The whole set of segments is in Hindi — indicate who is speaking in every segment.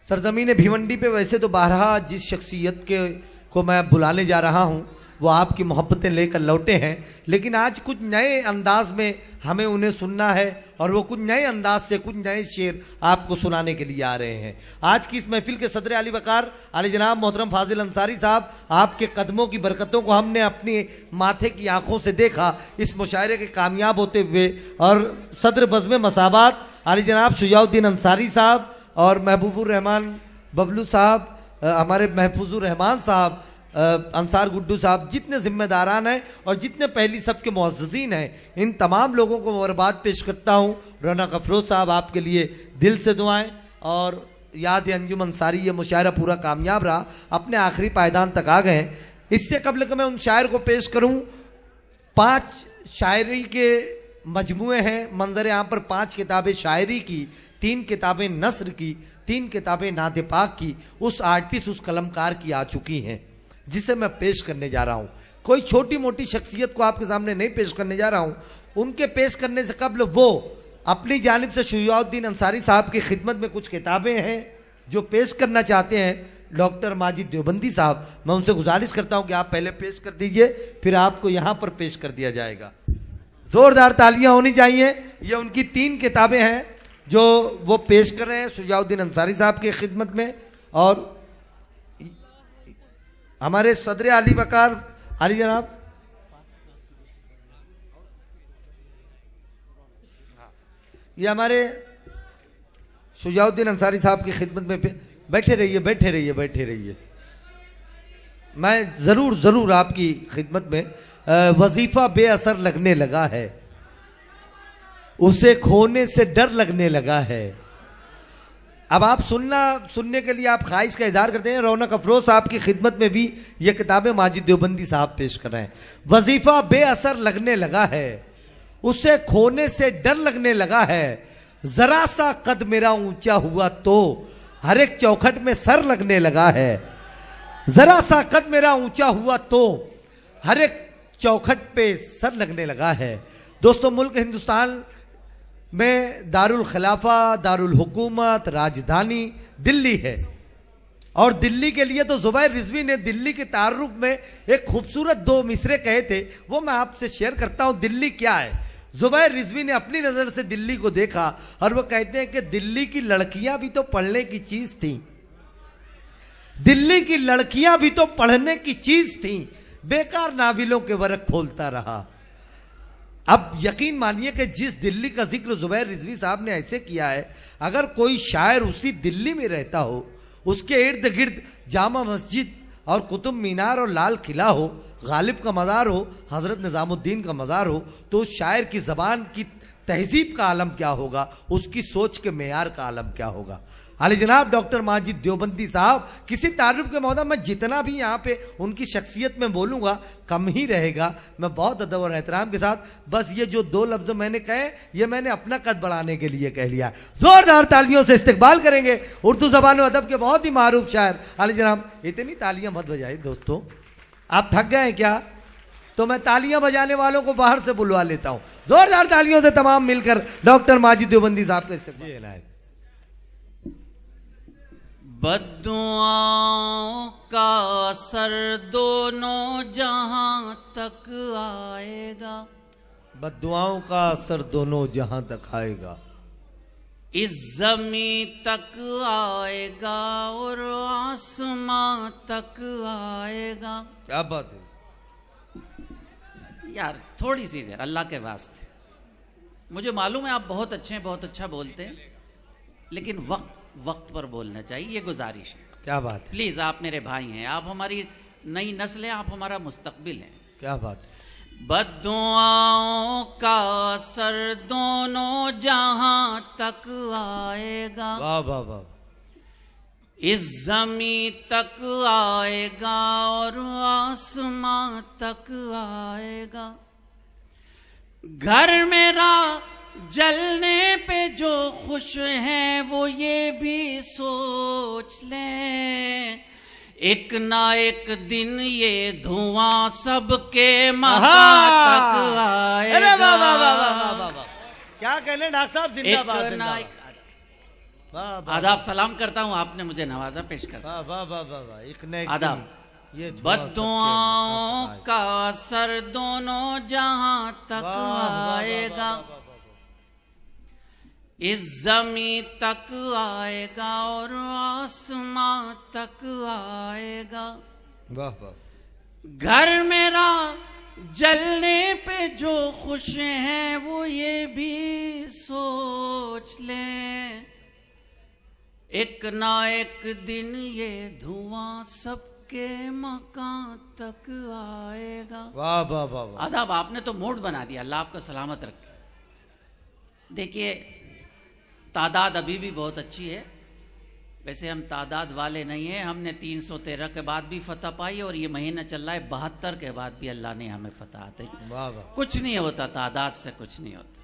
Speaker 1: सरजमीन भिवंडी पे वैसे तो बारहा जिस शख्सियत के को मैं बुलाने जा रहा हूँ वो आपकी मोहब्बतें लेकर लौटे हैं, लेकिन आज कुछ नए अंदाज में हमें उन्हें सुनना है और वो कुछ नए अंदाज से कुछ नए शेर आपको सुनाने के लिए आ रहे हैं। आज की इस महफिल के सदर आली वकार आली जनाब मोहतरम फाजिल अंसारी साहब, आपके कदमों की बरकतों को हमने अपनी माथे की आंखों से देखा इस मुशायरे के कामयाब होते हुए, और सदर बज़्म मसाबात आली जनाब शुजाउद्दीन अंसारी साहब और महबूबुर रहमान बबलू साहब, हमारे महफूजुर रहमान साहब, अंसार गुड्डू साहब, जितने जिम्मेदारान हैं और जितने पहली सब के मुअज़्ज़िज़ीन हैं, इन तमाम लोगों को मुबारकबाद पेश करता हूँ। रौनक अफरोज साहब, आपके लिए दिल से दुआएं। और याद अंजुम अंसारी, ये मुशायरा पूरा कामयाब रहा, अपने आखिरी पायदान तक आ गए। इससे कबल कि मैं उन शायर को पेश करूँ, 5 शायरी के मजमुए हैं। मंजर यहाँ पर 5 किताबें शायरी की, 3 किताबें नस्र की, 3 किताबें नाते पाक की, उस आर्टिस्ट उस कलमकार की आ चुकी हैं, जिसे मैं पेश करने जा रहा हूं। कोई छोटी मोटी शख्सियत को आपके सामने नहीं पेश करने जा रहा हूं। उनके पेश करने से कबल वो अपनी जानिब से शुजाउद्दीन अंसारी साहब की खिदमत में कुछ किताबें हैं जो पेश करना चाहते हैं। डॉक्टर माजिद देवबंदी साहब, मैं उनसे गुजारिश करता हूं कि आप पहले पेश कर दीजिए, फिर आपको यहां पर पेश कर दिया जाएगा। जोरदार तालियां होनी चाहिए। ये उनकी 3 किताबें हैं जो वो पेश कर रहे हैं शुजाउद्दीन अंसारी साहब की खिदमत में। और हमारे सदर आली वकार आली जनाब, ये हमारे शुजाउद्दीन अंसारी साहब की खिदमत में बैठे रहिए, बैठे रहिए, बैठे रहिए। मैं जरूर जरूर आपकी खिदमत में। वजीफा बेअसर लगने लगा है, उसे खोने से डर लगने लगा है। अब आप सुनने के लिए आप ख्वाहिश का इजहार करते हैं। रौनक अफरोज साहब की खिदमत में भी ये किताबें माजिद देवबंदी साहब पेश कर रहे हैं। वजीफा बेअसर लगने लगा है, उसे खोने से डर लगने लगा है। जरा सा कद मेरा ऊंचा हुआ तो हर एक चौखट में सर लगने लगा है। जरा सा कद मेरा ऊंचा हुआ तो हर एक चौखट पे सर लगने लगा है। दोस्तों, मुल्क हिंदुस्तान में दारुल खिलाफा, दारुल हुकूमत, राजधानी दिल्ली है, और दिल्ली के लिए तो जुबैर रिजवी ने दिल्ली के तारुफ में एक खूबसूरत 2 मिसरे कहे थे, वो मैं आपसे शेयर करता हूं। दिल्ली क्या है? जुबैर रिजवी ने अपनी नजर से दिल्ली को देखा और वो कहते हैं कि दिल्ली की लड़कियां भी तो पढ़ने की चीज थी, दिल्ली की लड़कियां भी तो पढ़ने की चीज थी, बेकार नाविलों के वर्क खोलता रहा। अब यकीन मानिए कि जिस दिल्ली का जिक्र जुबैर रिजवी साहब ने ऐसे किया है, अगर कोई शायर उसी दिल्ली में रहता हो, उसके इर्द गिर्द जामा मस्जिद और कुतुब मीनार और लाल किला हो, गालिब का मज़ार हो, हज़रत निज़ामुद्दीन का मज़ार हो, तो उस शायर की ज़बान की तहजीब का आलम क्या होगा, उसकी सोच के मेयार का आलम क्या होगा। आली जनाब डॉक्टर माजिद देवबंदी साहब, किसी तारुफ के मौदा मैं जितना भी यहाँ पे उनकी शख्सियत में बोलूँगा कम ही रहेगा। मैं बहुत अदब और एहतराम के साथ, बस ये जो 2 लफ्ज़ मैंने कहे, ये मैंने अपना कद बढ़ाने के लिए कह लिया। जोरदार तालियों से इस्तकबाल करेंगे उर्दू ज़बान और अदब के बहुत ही मारूफ शायर आली जनाब। इतनी तालियाँ मत बजाइए दोस्तों, आप थक गए क्या? तो मैं तालियां बजाने वालों को बाहर से बुलवा लेता हूँ। जोरदार तालियों से तमाम मिलकर डॉक्टर माजिद देवबंदी साहब का इस्तेमाल।
Speaker 2: बद्दुआओं का असर दोनों जहां तक आएगा,
Speaker 1: बद्दुआओं का असर दोनों जहां तक आएगा,
Speaker 2: इस ज़मीं तक आएगा और आसमां तक आएगा।
Speaker 1: क्या बात है
Speaker 2: यार, थोड़ी सी देर अल्लाह के वास्ते। मुझे मालूम है आप बहुत अच्छे हैं, बहुत अच्छा बोलते हैं, लेकिन वक्त पर बोलना चाहिए, ये गुजारिश है।
Speaker 1: क्या बात है?
Speaker 2: प्लीज, आप मेरे भाई हैं, आप हमारी नई नस्ल हैं, आप हमारा मुस्तकबिल हैं।
Speaker 1: क्या बात है?
Speaker 2: बद्दुआओं का असर दोनों जहां तक आएगा,
Speaker 1: वाह वाह वाह,
Speaker 2: इस ज़मीं तक आएगा और आसमां तक आएगा। घर मेरा जलने पे जो खुश हैं वो ये भी सोच लें, एक ना एक दिन ये धुआं सबके मकान तक आएगा।
Speaker 1: अरे वाह वाह वाह वाह वाह वाह, क्या कहने डॉक्टर साहब, जिंदाबाद जिंदाबाद। वाह वाह
Speaker 2: आदाब सलाम करता हूँ, आपने मुझे नवाजा पेश कर।
Speaker 1: वाह वाह वाह वाह वाह, एक न एक
Speaker 2: आदाब।
Speaker 1: दिन ये धुआं
Speaker 2: बद्दुआओं
Speaker 1: सबके
Speaker 2: का असर दोनों जहां तक
Speaker 1: वाह, वाह, वाह, वाह,
Speaker 2: आएगा,
Speaker 1: वाह, वाह, वाह।
Speaker 2: इस जमी तक आएगा और आसमां तक आएगा।
Speaker 1: वाह वाह
Speaker 2: घर मेरा जलने पे जो खुश हैं वो ये भी सोच ले, एक ना एक दिन ये धुआं सबके मकान तक आएगा।
Speaker 1: वाह वाह वाह वाह।
Speaker 2: आदाब, आपने तो मूड बना दिया, अल्लाह आपको सलामत रखे। देखिए, तादाद अभी भी बहुत अच्छी है। वैसे हम तादाद वाले नहीं हैं, हमने 313 के बाद भी फतह पाई और ये महीना चल रहा है 72 के बाद भी अल्लाह ने हमें फतह दी।
Speaker 1: वाह वाह।
Speaker 2: कुछ नहीं होता, तादाद से कुछ नहीं होता।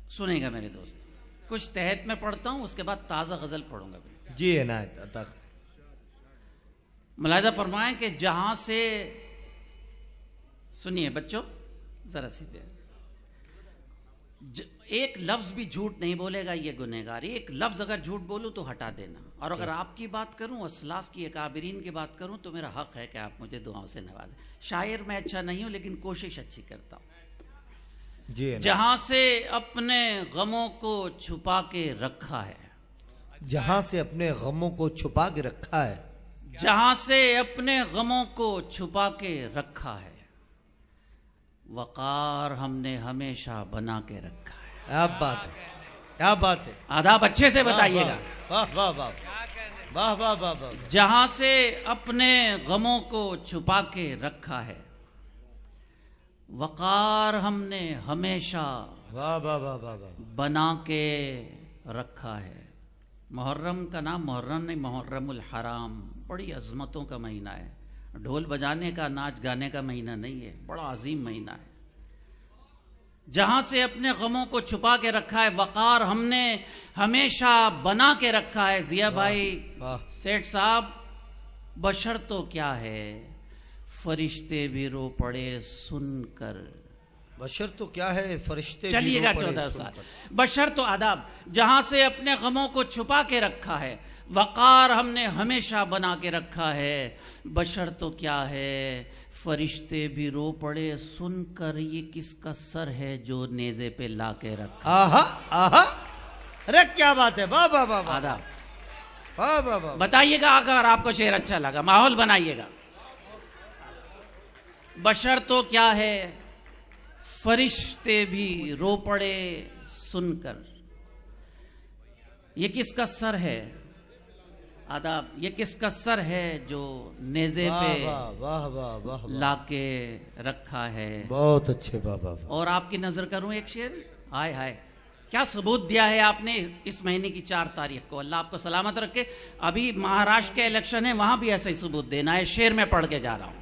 Speaker 2: सुनेगा मेरे दोस्त, कुछ तहत में पढ़ता हूं, उसके बाद ताज़ा गजल पढ़ूंगा।
Speaker 1: जी इनायत अता।
Speaker 2: मुलाहिजा फरमाएं कि जहां से, सुनिए बच्चों जरा सीधे, एक लफ्ज भी झूठ नहीं बोलेगा ये गुनहगार। एक लफ्ज अगर झूठ बोलूं तो हटा देना, और अगर आपकी बात करूं, असलाफ की, अकाबरीन की बात करूं, तो मेरा हक है कि आप मुझे दुआओं से नवाजें। शायर मैं अच्छा नहीं हूं, लेकिन कोशिश अच्छी करता हूं।
Speaker 1: जी
Speaker 2: जहां से अपने गमों को छुपा के रखा है,
Speaker 1: जहां से अपने गमों को छुपा के रखा है,
Speaker 2: जहां से अपने गमों को छुपा के रखा है, वकार हमने हमेशा बना के रखा है।
Speaker 1: क्या बात है, क्या बात है।
Speaker 2: आदाब अच्छे से बताइएगा।
Speaker 1: वाह वाह वाह वाह वाह वाह वाह।
Speaker 2: जहां से अपने गमों को छुपा के रखा है, वकार हमने हमेशा
Speaker 1: वाह वाह वाह वाह वाह।
Speaker 2: बना के रखा है। मुहर्रम का नाम मुहर्रम नहीं, मुहर्रमुल हराम, बड़ी अजमतों का महीना है। ढोल बजाने का, नाच गाने का महीना नहीं है, बड़ा अजीम महीना है। जहां से अपने गमों को छुपा के रखा है, वकार हमने हमेशा बना के रखा है। जिया भाई
Speaker 1: वाह।
Speaker 2: सेठ साहब, बशर तो क्या है, फरिश्ते भी रो पड़े सुनकर।
Speaker 1: बशर तो क्या है, फरिश्ते भी
Speaker 2: चलिएगा
Speaker 1: रो पड़े
Speaker 2: 14
Speaker 1: सुनकर।
Speaker 2: साल। बशर तो आदाब, जहां से अपने गमों को छुपा के रखा है, वकार हमने हमेशा बना के रखा है। बशर तो क्या है, फरिश्ते भी रो पड़े सुनकर, ये किसका सर है जो नेजे पे ला के रखा।
Speaker 1: आहा आहा, अरे क्या बात है। वाह वाह वाह वाह
Speaker 2: आदाब,
Speaker 1: वाह वाह वाह।
Speaker 2: बताइएगा अगर आपको शेर अच्छा लगा, माहौल बनाइएगा। बशर तो क्या है, फरिश्ते भी रो पड़े सुनकर, ये किसका सर है। आदाब, ये किसका सर है जो नेजे पे
Speaker 1: वाह वाह वाह वाह।
Speaker 2: लाके रखा है।
Speaker 1: बहुत अच्छे। वाह वाह वाह।
Speaker 2: और आपकी नजर करूं एक शेर, हाय हाय, क्या सबूत दिया है आपने इस महीने की 4 तारीख को। अल्लाह आपको सलामत रखे। अभी महाराष्ट्र के इलेक्शन है, वहां भी ऐसा ही सबूत देना है। शेर में पढ़ के जा रहा हूं।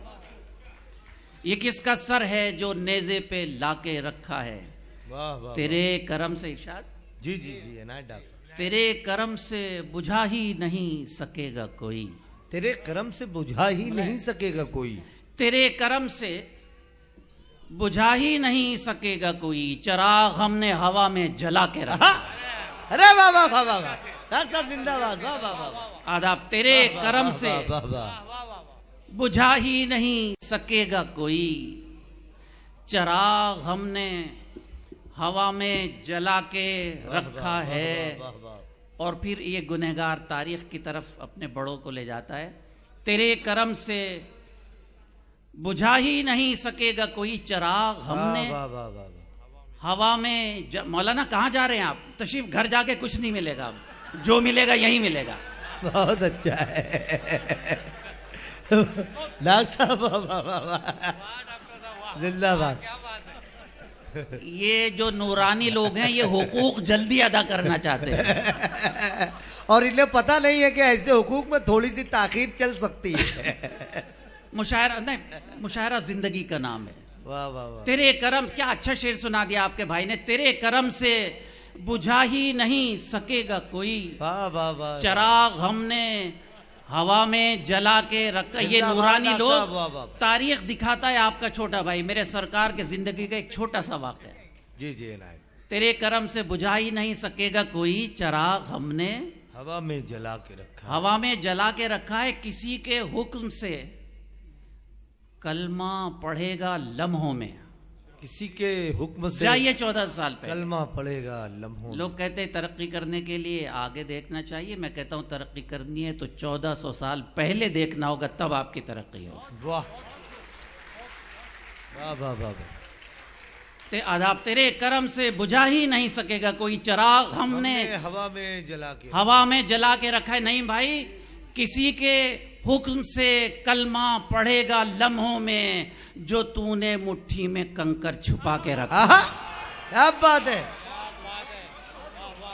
Speaker 2: ये किसका सर है जो नेजे पे लाके रखा है।
Speaker 1: वाह वाह।
Speaker 2: तेरे करम से, इरशाद,
Speaker 1: जी जी जी इनायत डॉक्टर।
Speaker 2: तेरे करम से बुझा ही नहीं सकेगा कोई।
Speaker 1: तेरे करम से बुझा ही नहीं सकेगा कोई।
Speaker 2: तेरे करम से बुझा ही नहीं सकेगा कोई, चिराग हमने हवा में जला के रखा।
Speaker 1: अरे वाह वाह वाह वाह वाह। डॉक्टर साहब जिंदाबाद। वाह वाह वाह।
Speaker 2: आदाब, तेरे करम से
Speaker 1: वाह वाह।
Speaker 2: बुझा ही नहीं सकेगा कोई, चिराग हमने हवा में जला के रखा है। और फिर ये गुनहगार तारीख की तरफ अपने बड़ों को ले जाता है। तेरे करम से बुझा ही नहीं सकेगा कोई, चिराग हमने हवा में मौलाना कहाँ जा रहे हैं आप? तशरीफ घर जाके कुछ नहीं मिलेगा, जो मिलेगा यही मिलेगा।
Speaker 1: बहुत अच्छा है डॉक्टर साहब। वाह वाह वाह, जिंदाबाद।
Speaker 2: ये जो नूरानी लोग हैं, ये हुकूक जल्दी अदा करना चाहते हैं
Speaker 1: और इन्हें पता नहीं है कि ऐसे हुकूक में थोड़ी सी ताखीर चल सकती है।
Speaker 2: मुशायरा नहीं, मुशायरा जिंदगी का नाम है।
Speaker 1: वाह वाह वाह।
Speaker 2: तेरे करम, क्या अच्छा शेर सुना दिया आपके भाई ने। तेरे करम से बुझा ही नहीं सकेगा कोई,
Speaker 1: वाह वाह वाह।
Speaker 2: चिराग हमने हवा में जला के रखा। ये नूरानी लोग, तारीख दिखाता है आपका छोटा भाई। मेरे सरकार के जिंदगी का एक छोटा सा वाक़या।
Speaker 1: जी जी इनायत।
Speaker 2: तेरे करम से बुझा ही नहीं सकेगा कोई चराग हमने
Speaker 1: हवा में जला के रखा।
Speaker 2: हवा में जला के रखा है। किसी के हुक्म से कलमा पढ़ेगा लम्हों में।
Speaker 1: किसी के हुक्म से
Speaker 2: जाइए 14 साल पहले।
Speaker 1: कलमा पड़ेगा लम्हों।
Speaker 2: लोग कहते हैं तरक्की करने के लिए आगे देखना चाहिए। मैं कहता हूं तरक्की करनी है तो 1400 साल पहले देखना होगा, तब आपकी तरक्की होगी।
Speaker 1: वाह वाह वाह वाह।
Speaker 2: ते आदाब तेरे करम से बुझा ही नहीं सकेगा कोई चराग हमने
Speaker 1: हवा में जला के
Speaker 2: रखा है। नहीं भाई, किसी के हुक्म से कलमा पढ़ेगा लम्हों में, जो तूने मुट्ठी में कंकर छुपा के रखा।
Speaker 1: क्या बात है,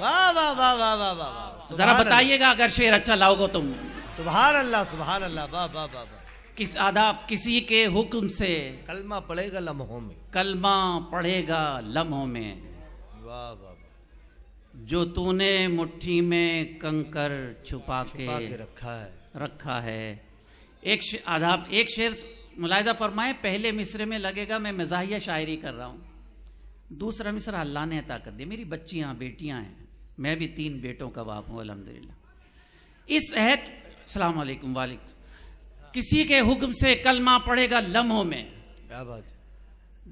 Speaker 1: वाह वाह वाह वाह वाह वाह।
Speaker 2: जरा बताइएगा अगर शेर अच्छा लाओगे तुम।
Speaker 1: सुभान अल्लाह सुभान अल्लाह, वाह वाह वाह वाह।
Speaker 2: किस आदाब किसी के हुक्म से
Speaker 1: कलमा पड़ेगा लम्हों में,
Speaker 2: कलमा पढ़ेगा लम्हों में,
Speaker 1: वाह वाह,
Speaker 2: जो तूने मुट्ठी में कंकर छुपा के रखा है। एक शेर मुलाहिदा फरमाए, पहले मिसरे में लगेगा मैं मज़ाहिया शायरी कर रहा हूं, दूसरा मिसरा अल्लाह ने अता कर दिया। मेरी बच्चियां बेटियां हैं, मैं भी 3 बेटों का बाप हूं अल्हम्दुलिल्लाह। इस अहद अस्सलाम वालेकुम वालेकुम। किसी के हुक्म से कलमा पड़ेगा लम्हों में,
Speaker 1: क्या बात,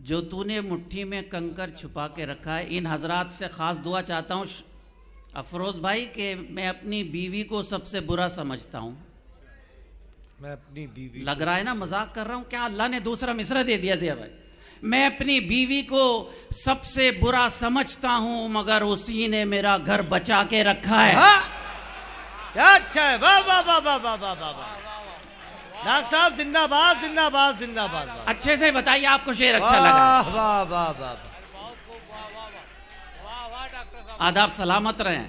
Speaker 2: जो तूने मुट्ठी में कंकर छुपा के रखा है। इन हजरात से खास दुआ चाहता हूं अफरोज भाई कि मैं अपनी बीवी को सबसे बुरा समझता हूं।
Speaker 1: मैं अपनी बीवी,
Speaker 2: लग रहा है ना मजाक कर रहा हूं क्या? अल्लाह ने दूसरा मिसरा दे दिया जिया भाई। मैं अपनी बीवी को सबसे बुरा समझता हूं, मगर उसी ने मेरा घर बचा के रखा है।
Speaker 1: क्या अच्छा है, वाह वाह वाह वाह वाह वाह वाह। डॉक्टर साहब जिंदाबाद जिंदाबाद जिंदाबाद।
Speaker 2: अच्छे से बताइए आपको शेर अच्छा लगा?
Speaker 1: वाह वाह वाह।
Speaker 2: आदाब सलामत रहे।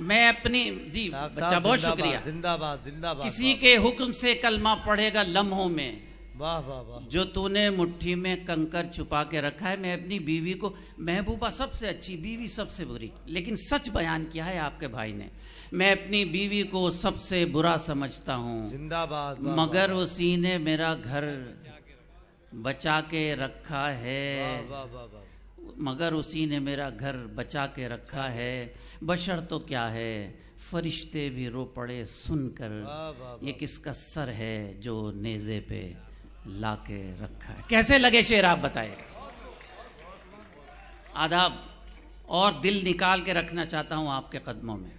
Speaker 2: मैं अपनी जी बच्चा बहुत शुक्रिया।
Speaker 1: जिंदाबाद जिंदाबाद।
Speaker 2: किसी के हुक्म से कलमा पढ़ेगा लम्हों में,
Speaker 1: वाह वाह वाह,
Speaker 2: जो तूने मुट्ठी में कंकर छुपा के रखा है। मैं अपनी बीवी को, महबूबा सबसे अच्छी, बीवी सबसे बुरी, लेकिन सच बयान किया है आपके भाई ने। मैं अपनी बीवी को सबसे बुरा समझता हूँ,
Speaker 1: जिंदाबाद,
Speaker 2: मगर उसी ने मेरा घर बचा के रखा है।
Speaker 1: वाह वाह वाह,
Speaker 2: मगर उसी ने मेरा घर बचा के रखा है। बशर तो क्या है, फरिश्ते भी रो पड़े सुनकर, ये किसका सर है जो नेज़े पे लाके रखा है। कैसे लगे शेर आप बताइए? आदाब और दिल निकाल के रखना चाहता हूं आपके कदमों में।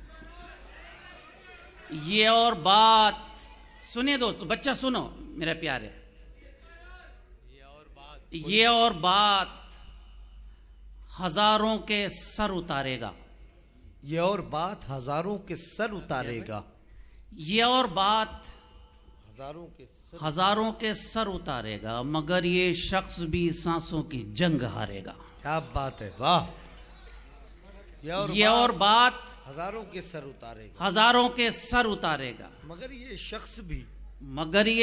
Speaker 2: ये और बात सुनिए दोस्तों, बच्चा सुनो मेरे प्यारे। ये और बात हजारों के सर उतारेगा।
Speaker 1: ये और बात हजारों के सर उतारेगा।
Speaker 2: ये और बात
Speaker 1: हजारों
Speaker 2: के सर उतारेगा, मगर ये शख्स भी सांसों की जंग हारेगा।
Speaker 1: क्या बात है, वाह।
Speaker 2: ये और बात
Speaker 1: हजारों के सर उतारेगा,
Speaker 2: हजारों के सर उतारेगा,
Speaker 1: मगर ये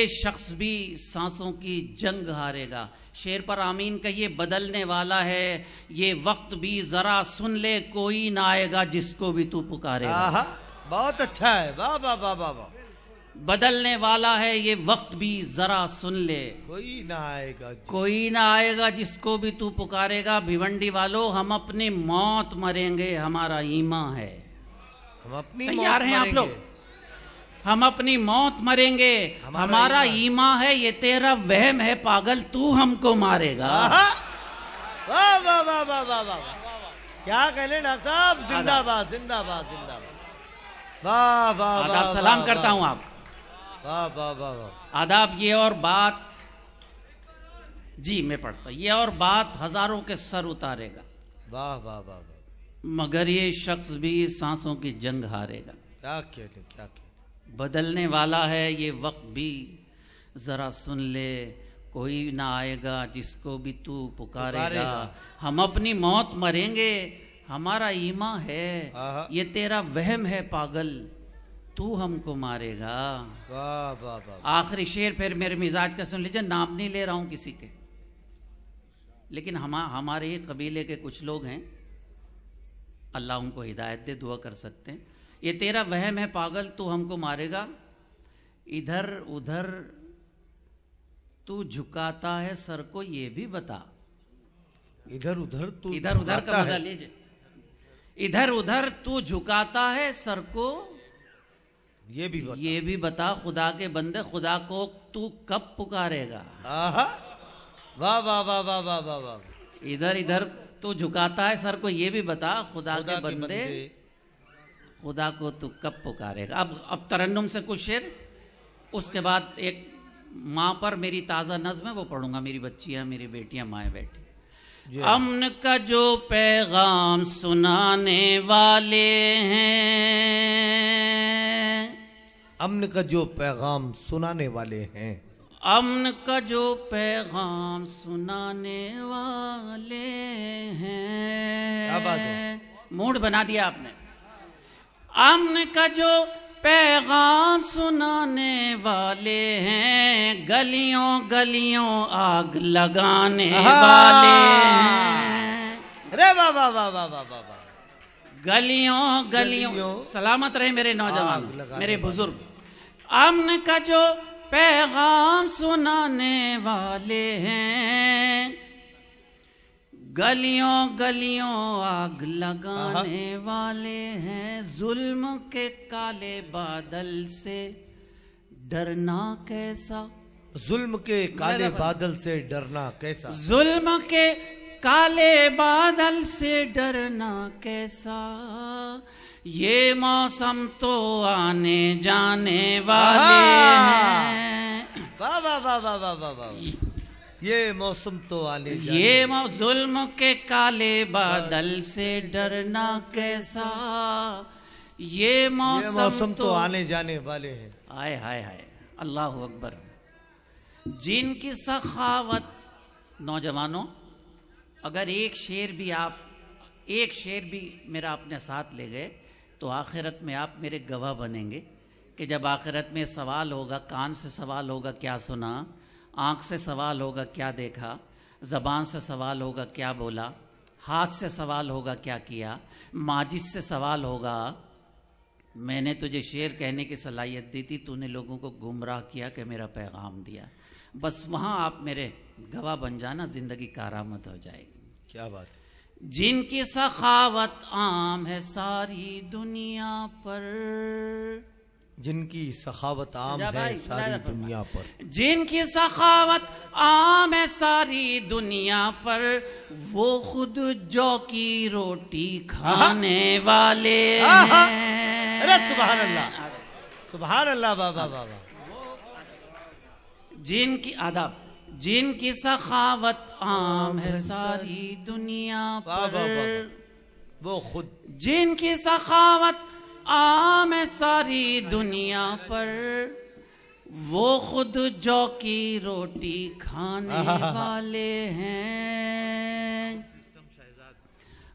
Speaker 1: शख्स भी
Speaker 2: सांसों की जंग हारेगा। शेर पर आमीन कहिए। बदलने वाला है ये वक्त भी, जरा सुन ले, कोई ना आएगा जिसको भी तू पुकारेगा।
Speaker 1: बहुत अच्छा है, वाह वाह वाह वाह वाह।
Speaker 2: बदलने वाला है ये वक्त भी, जरा सुन ले,
Speaker 1: कोई ना आएगा
Speaker 2: जिसको भी तू पुकारेगा। भिवंडी वालों, हम अपनी मौत मरेंगे, हमारा ईमा है।
Speaker 1: हम अपनी
Speaker 2: तैयार हैं आप लोग? हम अपनी मौत मरेंगे, हमारा ईमा है। ये तेरा वहम है पागल, तू हमको मारेगा।
Speaker 1: वाह वाह वाह वाह वाह वाह, क्या कहने डॉक्टर साहब, जिंदाबाद जिंदाबाद जिंदाबाद। वाह वाह वाह,
Speaker 2: सलाम करता हूं आपको।
Speaker 1: वाह वाह वाह वाह।
Speaker 2: आदाब। ये और बात, जी मैं पढ़ता, ये और बात हजारों के सर उतारेगा।
Speaker 1: वाह वाह वाह,
Speaker 2: मगर ये शख्स भी सांसों की जंग हारेगा।
Speaker 1: क्या कहते, क्या कहते।
Speaker 2: बदलने वाला है ये वक्त भी, जरा सुन ले, कोई ना आएगा जिसको भी तू पुकारेगा। हम अपनी मौत मरेंगे, हमारा ईमा है। ये तेरा वहम है पागल, तू हमको मारेगा।
Speaker 1: वाह वाह वाह।
Speaker 2: आखिरी शेर फिर मेरे मिजाज का सुन लीजिए। नाम नहीं ले रहा हूं किसी के, लेकिन हमारे ही कबीले के कुछ लोग हैं, अल्लाह उनको हिदायत दे, दुआ कर सकते हैं। ये तेरा वहम है पागल, तू हमको मारेगा। इधर उधर तू झुकाता है सर को, ये भी बता।
Speaker 1: इधर उधर तू
Speaker 2: इधर उधर का मजा लीजिए। इधर उधर तू झुकाता है सर को, ये भी बता खुदा के बंदे, खुदा को तू कब पुकारेगा।
Speaker 1: आहा, वाह वाह वाह वाह वाह वाह वाह।
Speaker 2: इधर इधर तू झुकाता है सर को, ये भी बता खुदा के बंदे, खुदा को तू कब पुकारेगा। अब तरन्नुम से कुछ शेर, उसके बाद एक माँ पर मेरी ताज़ा नज़्म है वो पढ़ूंगा। मेरी बच्चियां, मेरी बेटियां, माएँ बैठी। अमन का जो पैगाम सुनाने वाले हैं,
Speaker 1: अमन का जो पैगाम सुनाने वाले हैं,
Speaker 2: अमन का जो पैगाम सुनाने वाले हैं।
Speaker 1: क्या बात है,
Speaker 2: मूड बना दिया आपने। अमन का जो पैगाम सुनाने वाले हैं, गलियों गलियों आग लगाने वाले हैं।
Speaker 1: अरे वाह वाह वाह वाह वाह वाह।
Speaker 2: गलियों गलियों सलामत रहे मेरे नौजवान, मेरे बुजुर्ग। अमन का जो पैगाम सुनाने वाले हैं, गलियों गलियों आग लगाने वाले हैं। जुल्म के काले बादल से डरना कैसा,
Speaker 1: जुल्म के काले बादल से डरना कैसा,
Speaker 2: जुल्म के काले बादल से डरना कैसा। ये मौसम तो आने जाने वाले हैं।
Speaker 1: वाह वाह वाह वाह वाह वाह वाह। ये मौसम तो आने जाने,
Speaker 2: ये जुल्म के काले बादल से डरना कैसा। ये मौसम
Speaker 1: तो आने जाने वाले हैं।
Speaker 2: आए हाय हाय, अल्लाह अकबर। जिनकी सखावत, नौजवानों अगर एक शेर भी मेरा अपने साथ ले गए तो आखिरत में आप मेरे गवाह बनेंगे कि जब आखिरत में सवाल होगा, कान से सवाल होगा क्या सुना, आँख से सवाल होगा क्या देखा, ज़बान से सवाल होगा क्या बोला, हाथ से सवाल होगा क्या किया, माजिद से सवाल होगा मैंने तुझे शेर कहने की सलाहियत दी थी, तूने लोगों को गुमराह किया कि मेरा पैगाम दिया। बस वहाँ आप मेरे गवाह बन जाना, ज़िंदगी कारामद हो जाएगी।
Speaker 1: क्या बात।
Speaker 2: जिनकी सखावत आम है सारी दुनिया पर,
Speaker 1: जिनकी सखावत आम है सारी दुनिया पर,
Speaker 2: जिनकी सखावत आम है सारी दुनिया पर, वो खुद जौ की रोटी खाने वाले हैं।
Speaker 1: अरे सुभान अल्लाह, सुभान अल्लाह, वाह वाह वाह वाह।
Speaker 2: जिनकी आदाब, जिनकी सखावत आम है सारी दुनिया पर,
Speaker 1: वो खुद,
Speaker 2: जिनकी सखावत आम है सारी दुनिया पर, वो खुद जौ की रोटी खाने वाले हैं।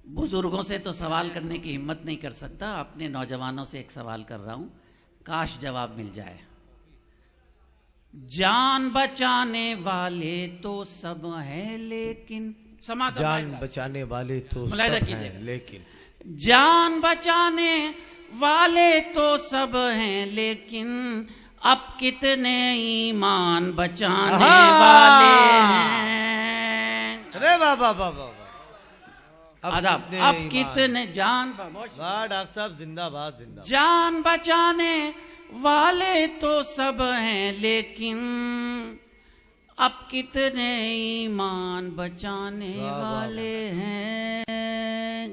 Speaker 2: बुजुर्गों से तो सवाल करने की हिम्मत नहीं कर सकता, अपने नौजवानों से एक सवाल कर रहा हूं, काश जवाब मिल जाए। जान बचाने वाले तो सब हैं लेकिन,
Speaker 1: जान बचाने वाले तो सब हैं लेकिन,
Speaker 2: जान बचाने वाले तो सब हैं लेकिन, अब कितने ईमान बचाने वाले हैं।
Speaker 1: अरे वाह वाह वाह वाह।
Speaker 2: अब कितने जान,
Speaker 1: वाह डॉक्टर साहब, जिंदाबाद जिंदाबाद।
Speaker 2: जान बचाने वाले तो सब हैं लेकिन, अब कितने ईमान बचाने वाले हैं।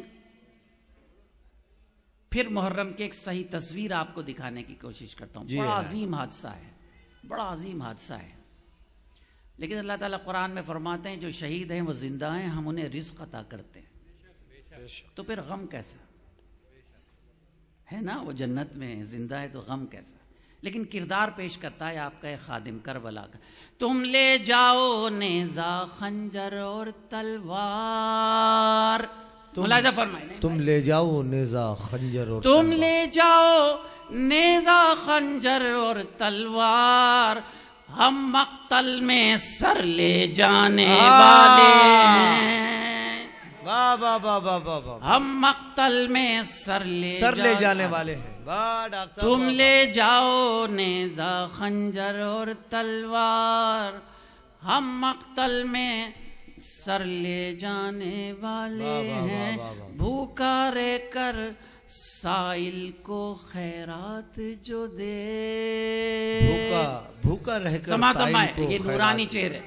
Speaker 2: फिर मुहर्रम की एक सही तस्वीर आपको दिखाने की कोशिश करता हूँ। बड़ा अजीम हादसा है, बड़ा अजीम हादसा है, लेकिन अल्लाह ताला कुरान में फरमाते हैं जो शहीद हैं वो जिंदा हैं, हम उन्हें रिज़्क़ अता करते हैं। तो फिर गम कैसा है ना, वो जन्नत में जिंदा है तो गम कैसा। लेकिन किरदार पेश करता है आपका एक खादिम करबला का। तुम ले जाओ नेज़ा खंजर और तलवार, मुलाहिज़ा फरमाए,
Speaker 1: तुम ले जाओ नेज़ा खंजर और,
Speaker 2: तुम ले जाओ नेज़ा खंजर और तलवार, हम मक्तल में सर ले जाने वाले हैं।
Speaker 1: वाह वाह वाह वाह वाह वाह।
Speaker 2: हम मक्तल में सर ले
Speaker 1: जाने वाले हैं। वाह डॉक्टर साहब,
Speaker 2: तुम ले जाओ नेज़ा खंजर और तलवार, हम मक्तल में सर ले जाने वाले
Speaker 1: वाह, वाह,
Speaker 2: हैं।
Speaker 1: वाह, वाह, वाह।
Speaker 2: भूखा रह कर साइल को खैरात जो दे।
Speaker 1: भूखा भूखा रहकर
Speaker 2: समा
Speaker 1: साइल
Speaker 2: समाए,
Speaker 1: को
Speaker 2: ये
Speaker 1: खैरात
Speaker 2: नूरानी चेहरे।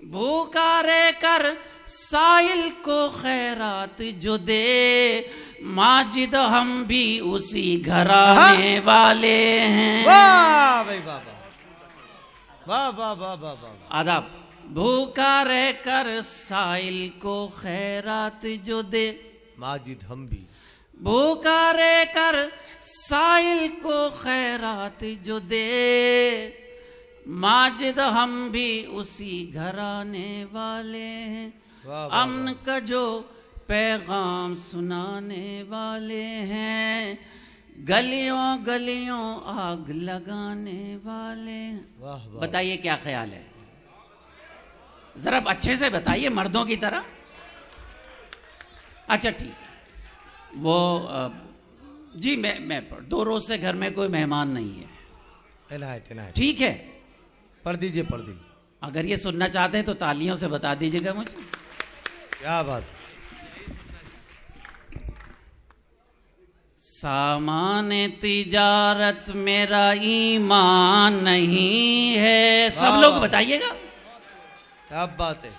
Speaker 2: भूखा रह कर साइल को खैरात जो दे, माजिद हम भी उसी घराने वाले हैं।
Speaker 1: वाह भाई वाह वाह वाह वाह वाह वाह।
Speaker 2: आदाब। भूखा रह कर साइल को खैरात जो दे,
Speaker 1: माजिद हम भी।
Speaker 2: भूखा रह कर साइल को खैरात जो दे, माजिद हम भी उसी घराने वाले हैं।
Speaker 1: वाह, वाह,
Speaker 2: अमन का जो पैगाम सुनाने वाले हैं, गलियों गलियों आग लगाने वाले हैं।
Speaker 1: वाह वाह।
Speaker 2: बताइए क्या ख्याल है, जरा अच्छे से बताइए मर्दों की तरह। अच्छा ठीक, वो जी मैं दो रोज से घर में कोई मेहमान नहीं है।
Speaker 1: इनायत इनायत।
Speaker 2: ठीक है,
Speaker 1: पढ़ दीजिए पढ़ दीजिए।
Speaker 2: अगर ये सुनना चाहते हैं तो तालियों से बता दीजिएगा मुझे।
Speaker 1: क्या बात।
Speaker 2: सामाने तिजारत मेरा ईमान नहीं है। सब
Speaker 1: वाह,
Speaker 2: लोग
Speaker 1: वाह।
Speaker 2: बताइएगा।
Speaker 1: क्या बात है।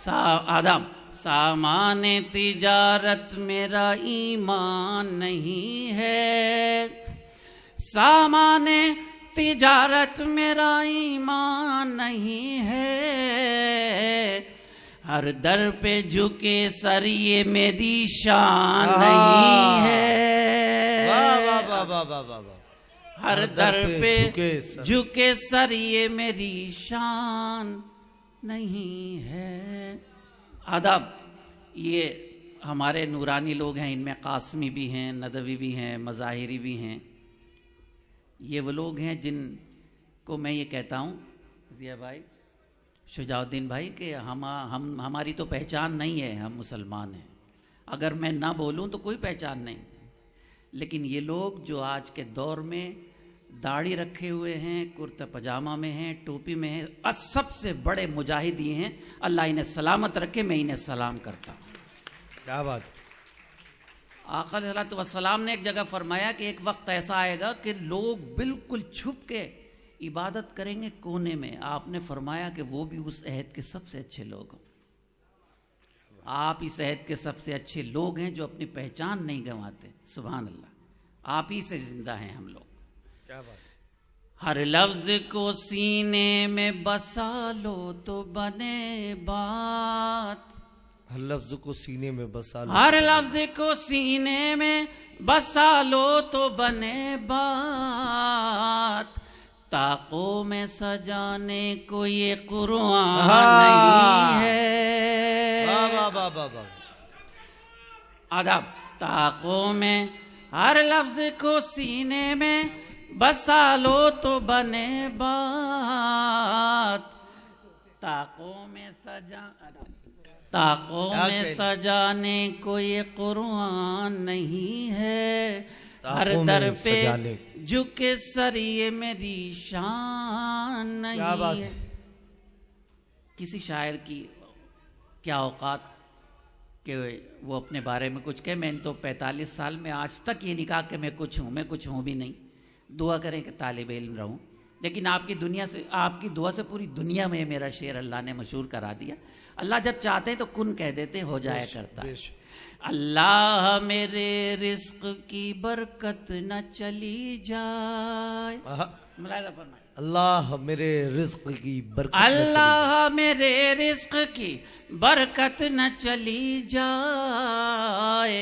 Speaker 2: आदम। सामाने तिजारत मेरा ईमान नहीं है, सामाने तिजारत मेरा ईमान नहीं है। हर दर पे झुके सर ये मेरी शान नहीं है।
Speaker 1: वाह वाह वाह वाह वाह वाह वाह।
Speaker 2: हर दर पे
Speaker 1: सर।
Speaker 2: झुके सर ये मेरी शान नहीं है। आदाब। ये हमारे नूरानी लोग हैं, इनमें कासमी भी हैं, नदवी भी हैं, मज़ाहिरी भी हैं। ये वो लोग हैं जिनको मैं ये कहता हूँ, जिया भाई, शुजाउद्दीन भाई, कि हमारी तो पहचान नहीं है, हम मुसलमान हैं। अगर मैं ना बोलूँ तो कोई पहचान नहीं। लेकिन ये लोग जो आज के दौर में दाढ़ी रखे हुए हैं, कुर्ता पजामा में हैं, टोपी में हैं, और सबसे बड़े मुजाहिद ये हैं। अल्लाह इन्हें सलामत रखे, मैं इन्हें सलाम करता हूँ।
Speaker 1: क्या बात।
Speaker 2: आका सल्लल्लाहु अलैहि वसल्लम ने एक जगह फरमाया कि एक वक्त ऐसा आएगा कि लोग बिल्कुल छुप के इबादत करेंगे कोने में। आपने फरमाया कि वो भी उस अहद के सबसे अच्छे लोग हैं। आप इस अहद के सबसे अच्छे लोग हैं जो अपनी पहचान नहीं गंवाते। सुभान अल्लाह, आप ही से जिंदा हैं हम लोग।
Speaker 1: क्या बात।
Speaker 2: हर लफ्ज को सीने में बसा लो तो बने बात।
Speaker 1: हर लफ्ज को सीने में बसा लो।
Speaker 2: हर लफ्ज को सीने में बसा लो तो बने बात। ताकों में सजाने को ये कुरान नहीं है।
Speaker 1: वाह वाह वाह वाह वाह।
Speaker 2: आदाब। ताकों में हर लफ्ज को सीने में बसा लो तो बने बात। ताकों में सजाने को ये कुरान नहीं है। हर दर पे झुके सर ये मेरी शान नहीं है। किसी शायर की क्या औकात कि वो अपने बारे में कुछ कहे। मैंने तो 45 साल में आज तक ये नहीं कहा कि मैं कुछ हूँ भी नहीं। दुआ करें कि तालिब इल्म रहूं। लेकिन आपकी दुआ से पूरी दुनिया में मेरा शेर अल्लाह ने मशहूर करा दिया। अल्लाह जब चाहते हैं तो कुन कह देते, हो जाया करता है। अल्लाह मेरे रिस्क की बरकत न चली जाए।
Speaker 1: अल्लाह मेरे रिस्क की बरकत,
Speaker 2: अल्लाह मेरे रिस्क की बरकत न चली जाए।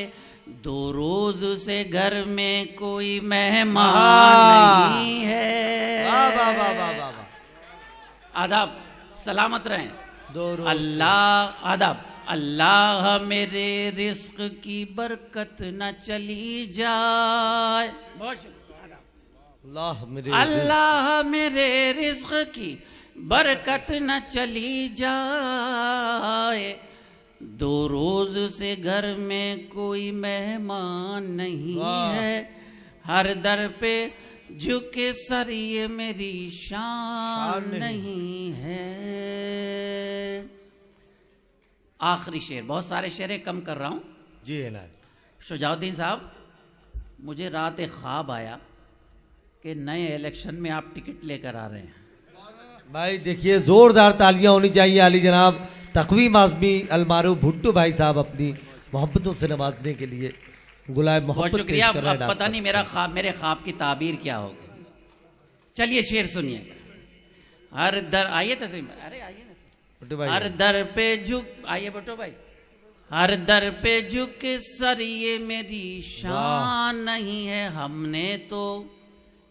Speaker 2: 2 रोज से घर में कोई मेहमान नहीं है।
Speaker 1: वाह वाह वाह वाह वाह वाह।
Speaker 2: आदाब। सलामत रहें।
Speaker 1: 2 रोज।
Speaker 2: अल्लाह। आदाब। अल्लाह मेरे रिस्क की बरकत न चली जाए। बहुत शुक्रिया। अल्लाह मेरे रिस्क की बरकत न चली जाए। 2 रोज से घर में कोई मेहमान नहीं है। हर दर पे झुके सर ये मेरी शान नहीं है। आखिरी शेर, बहुत सारे शेरें कम कर रहा हूं।
Speaker 1: जी इलाही।
Speaker 2: शुजाउद्दीन साहब, मुझे रात एक ख्वाब आया कि नए इलेक्शन में आप टिकट लेकर आ रहे हैं।
Speaker 1: भाई देखिए, जोरदार तालियां होनी चाहिए आली जनाब तकवीम आजमी अलमारूफ भुट्टो भाई साहब अपनी मोहब्बतों से नवाजने के लिए गुलाब
Speaker 2: बहुत
Speaker 1: मोहब्बत
Speaker 2: शुक्रिया।
Speaker 1: पेश कर रहे हैं
Speaker 2: अब पता
Speaker 1: डॉक्टर
Speaker 2: नहीं मेरे ख्वाब की ताबीर क्या होगी। चलिए शेर सुनिए। हर दर आइए तस्लीम, अरे आइए ना।
Speaker 1: भुट्टो भाई।
Speaker 2: हर दर पे झुक, आइए भुट्टो भाई। हर दर पे झुक सर ये मेरी शान नहीं है, हमने तो,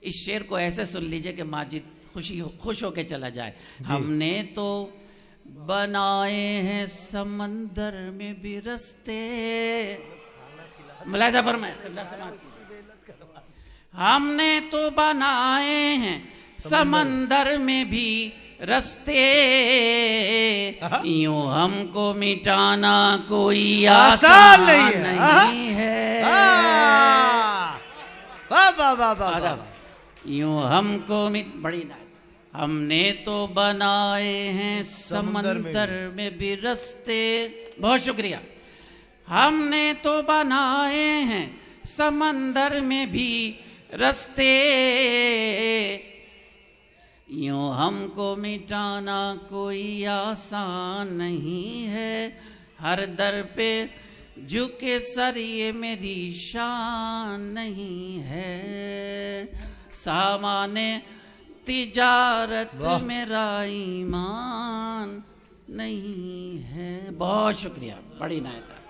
Speaker 2: इस शेर को ऐसे सुन लीजिए कि माजिद खुश होके चला जाए। हमने तो बनाए हैं समंदर में भी रस्ते, मुलाहिजा फरमाए, हमने तो बनाए हैं समंदर में भी रस्ते, यूं हमको मिटाना कोई आसान नहीं है।
Speaker 1: वाह वाह वाह वाह।
Speaker 2: यूं हमको बड़ी ना, हमने तो बनाए हैं समंदर में भी रस्ते। बहुत शुक्रिया। हमने तो बनाए हैं समंदर में भी रस्ते, यूं हमको मिटाना कोई आसान नहीं है, हर दर पे झुके सर ये मेरी शान नहीं है, सामाने तिजारत मेरा ईमान नहीं है। बहुत शुक्रिया, बड़ी नायत।